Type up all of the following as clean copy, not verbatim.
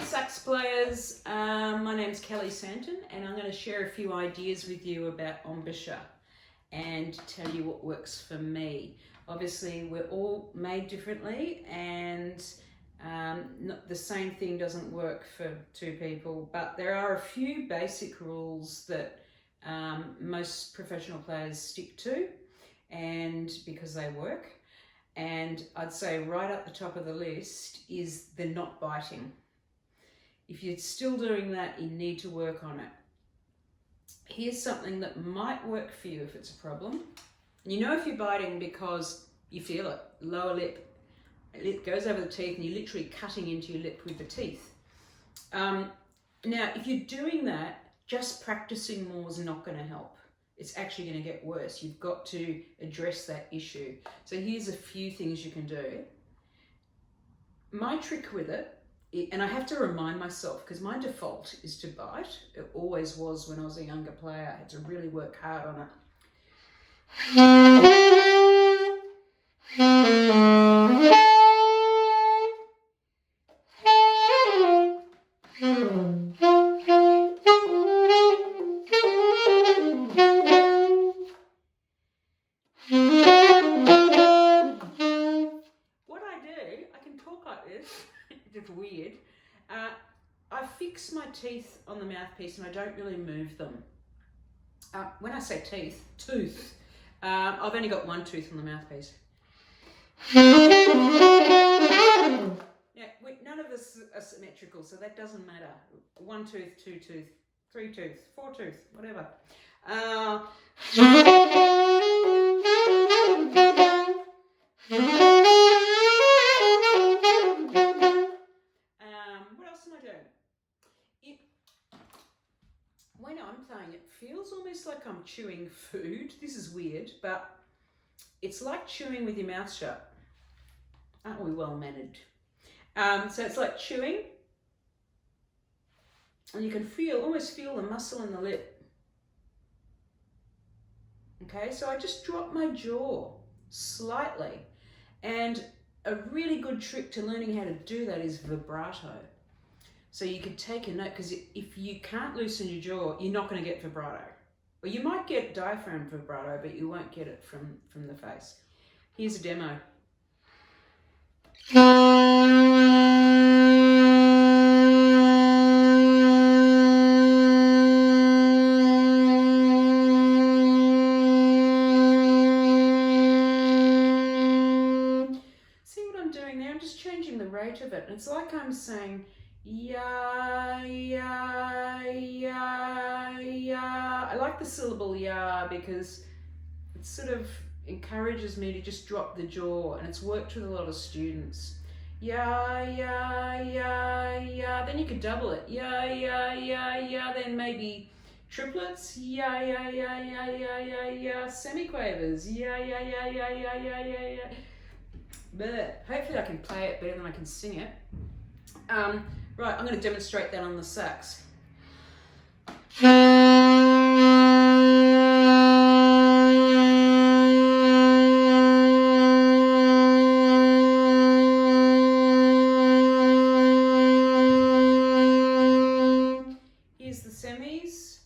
sax players, my name's Kellie Santin and I'm going to share a few ideas with you about embouchure and tell you what works for me. Obviously we're all made differently and the same thing doesn't work for two people, but there are a few basic rules that most professional players stick to, and because they work. And I'd say right up the top of the list is the not biting. If you're still doing that, you need to work on it. Here's something that might work for you if it's a problem. You know if you're biting because you feel it. Lower lip, it goes over the teeth and you're literally cutting into your lip with the teeth. Now, if you're doing that, just practicing more is not going to help. It's actually going to get worse. You've got to address that issue. So here's a few things you can do. My trick with it, and I have to remind myself because my default is to bite. It always was when I was a younger player. I had to really work hard on it. It's weird. I fix my teeth on the mouthpiece and I don't really move them. When I say teeth, tooth, I've only got one tooth on the mouthpiece. Yeah, none of us are symmetrical, so that doesn't matter. One tooth, two tooth, three tooth, four tooth, whatever. When I'm playing, it feels almost like I'm chewing food. This is weird, but it's like chewing with your mouth shut. Aren't we well mannered? So it's like chewing, and you can almost feel the muscle in the lip. Okay, so I just drop my jaw slightly, and a really good trick to learning how to do that is vibrato. So you could take a note, because if you can't loosen your jaw, you're not going to get vibrato. Or you might get diaphragm vibrato, but you won't get it from the face. Here's a demo. See what I'm doing there? I'm just changing the rate of it. And it's like I'm saying, ya, ya, ya, ya. I like the syllable ya because it sort of encourages me to just drop the jaw, and it's worked with a lot of students. Ya, ya, ya, ya. Then you could double it. Ya, ya, ya, ya. Then maybe triplets. Ya, ya, ya, ya, ya, ya, ya. Semiquavers. Ya, ya, ya, ya, ya, ya, ya, ya. But hopefully I can play it better than I can sing it. Right, I'm going to demonstrate that on the sax. Here's the semis.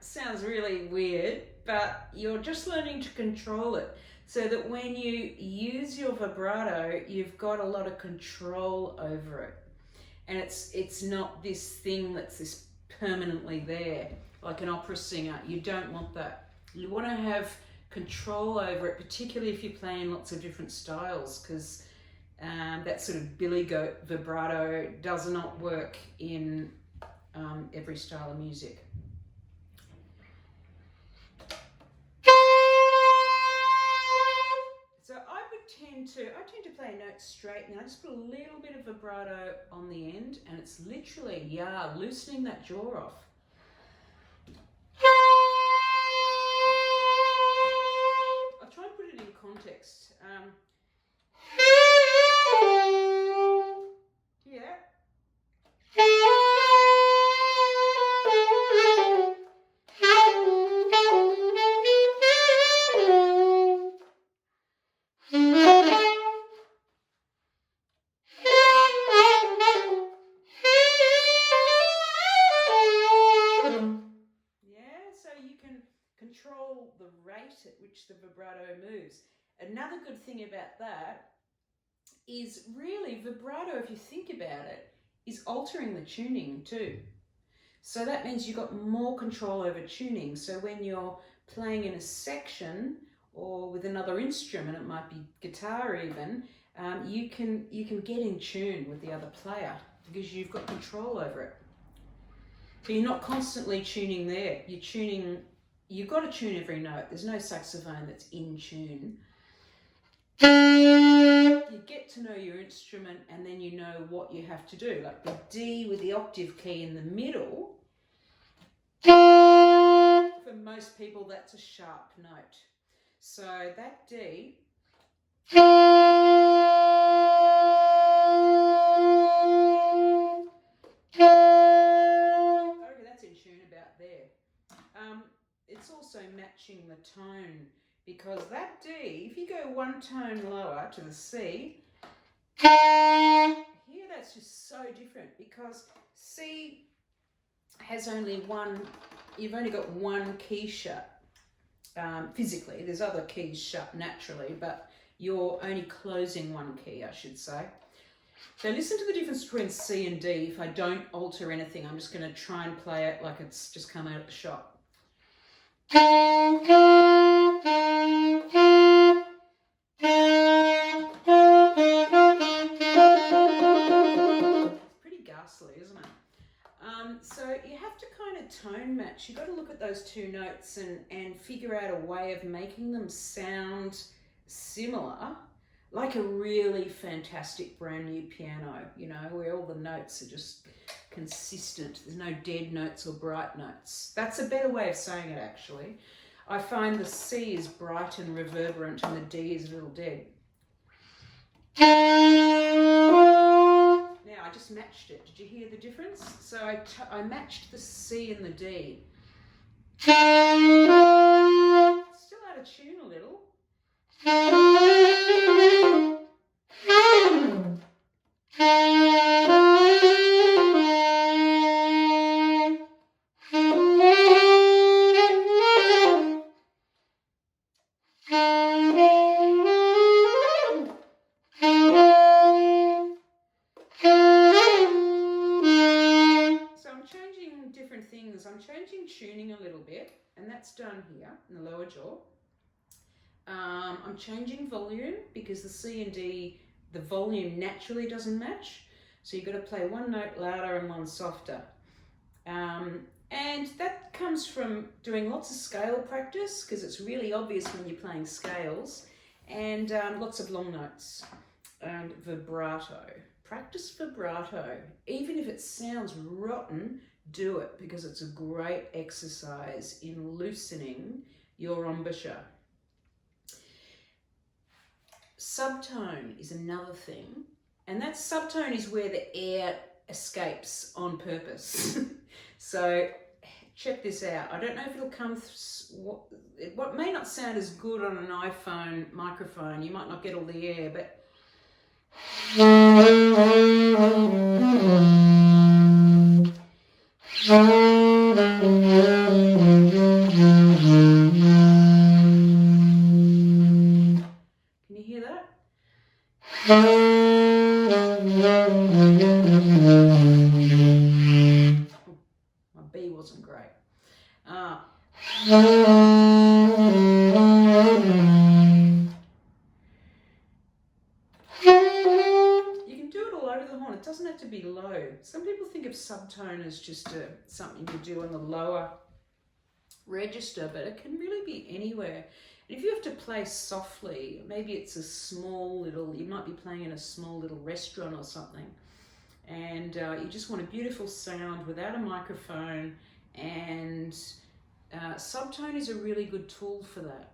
Sounds really weird, but you're just learning to control it so that when you use your vibrato, you've got a lot of control over it, and it's not this thing that's this permanently there like an opera singer. You don't want that. You want to have control over it, particularly if you're playing lots of different styles, because that sort of billy goat vibrato does not work in every style of music. I tend to play a note straight, and I just put a little bit of vibrato on the end, and it's literally, yeah, loosening that jaw off. I'll try and put it in context. Yeah. control the rate at which the vibrato moves. Another good thing about that is really vibrato, if you think about it, is altering the tuning too. So that means you've got more control over tuning. So when you're playing in a section or with another instrument, it might be guitar even, you can get in tune with the other player because you've got control over it. So you're not constantly tuning there. You've got to tune every note. There's no saxophone that's in tune. You get to know your instrument and then you know what you have to do. Like the D with the octave key in the middle, for most people that's a sharp note. So that D, okay, that's in tune about there. It's also matching the tone, because that D, if you go one tone lower to the C, here that's just so different, because C has only one, you've only got one key shut physically. There's other keys shut naturally, but you're only closing one key, I should say. So listen to the difference between C and D. If I don't alter anything, I'm just going to try and play it like it's just come out of the shop. Pretty ghastly, isn't it? So you have to kind of tone match. You've got to look at those two notes and figure out a way of making them sound similar, like a really fantastic brand new piano, you know, where all the notes are just consistent. There's no dead notes or bright notes. That's a better way of saying it, actually. I find the C is bright and reverberant and the D is a little dead. Now, I just matched it. Did you hear the difference? So I matched the C and the D. Still out of tune a little. I'm changing tuning a little bit, and that's done here in the lower jaw. I'm changing volume because the C and D, the volume naturally doesn't match. So you've got to play one note louder and one softer. And that comes from doing lots of scale practice, because it's really obvious when you're playing scales, and lots of long notes and vibrato. Practice vibrato. Even if it sounds rotten, do it, because it's a great exercise in loosening your embouchure. Subtone is another thing, and that subtone is where the air escapes on purpose. So check this out. I don't know if it'll come what may not sound as good on an iPhone microphone. You might not get all the air, but can you hear that? My B wasn't great. You can do it all over the horn. It doesn't have to be low. Some people think of subtone as just something you do on the lower register, but it can really be anywhere. And if you have to play softly, maybe it's a small little, you might be playing in a small little restaurant or something, and you just want a beautiful sound without a microphone, and subtone is a really good tool for that.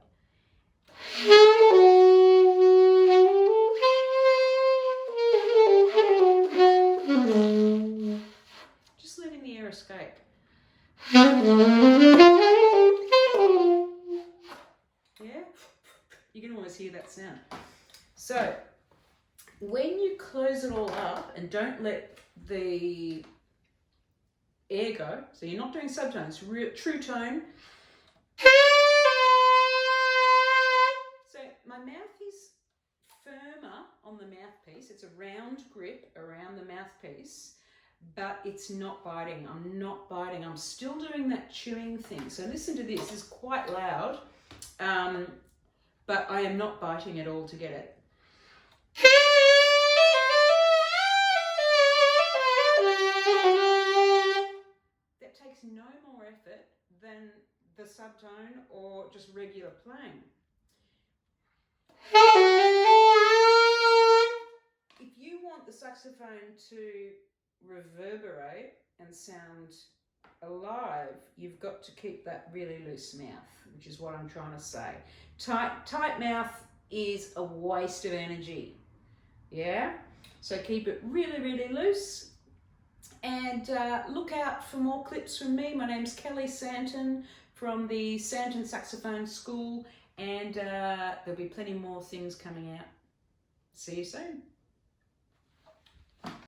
Just letting the air escape. Yeah, you can always hear that sound. So when you close it all up and don't let the air go, so you're not doing subtones, true tone. my mouth is firmer on the mouthpiece. It's a round grip around the mouthpiece, but it's not biting. I'm not biting. I'm still doing that chewing thing. So listen to this. It's quite loud, but I am not biting at all to get it. That takes no more effort than the subtone or just regular playing. If you want the saxophone to reverberate and sound alive, you've got to keep that really loose mouth, which is what I'm trying to say. Tight mouth is a waste of energy. Yeah? So keep it really, really loose. And look out for more clips from me. My name's Kellie Santin from the Santin Saxophone School, and there'll be plenty more things coming out. See you soon.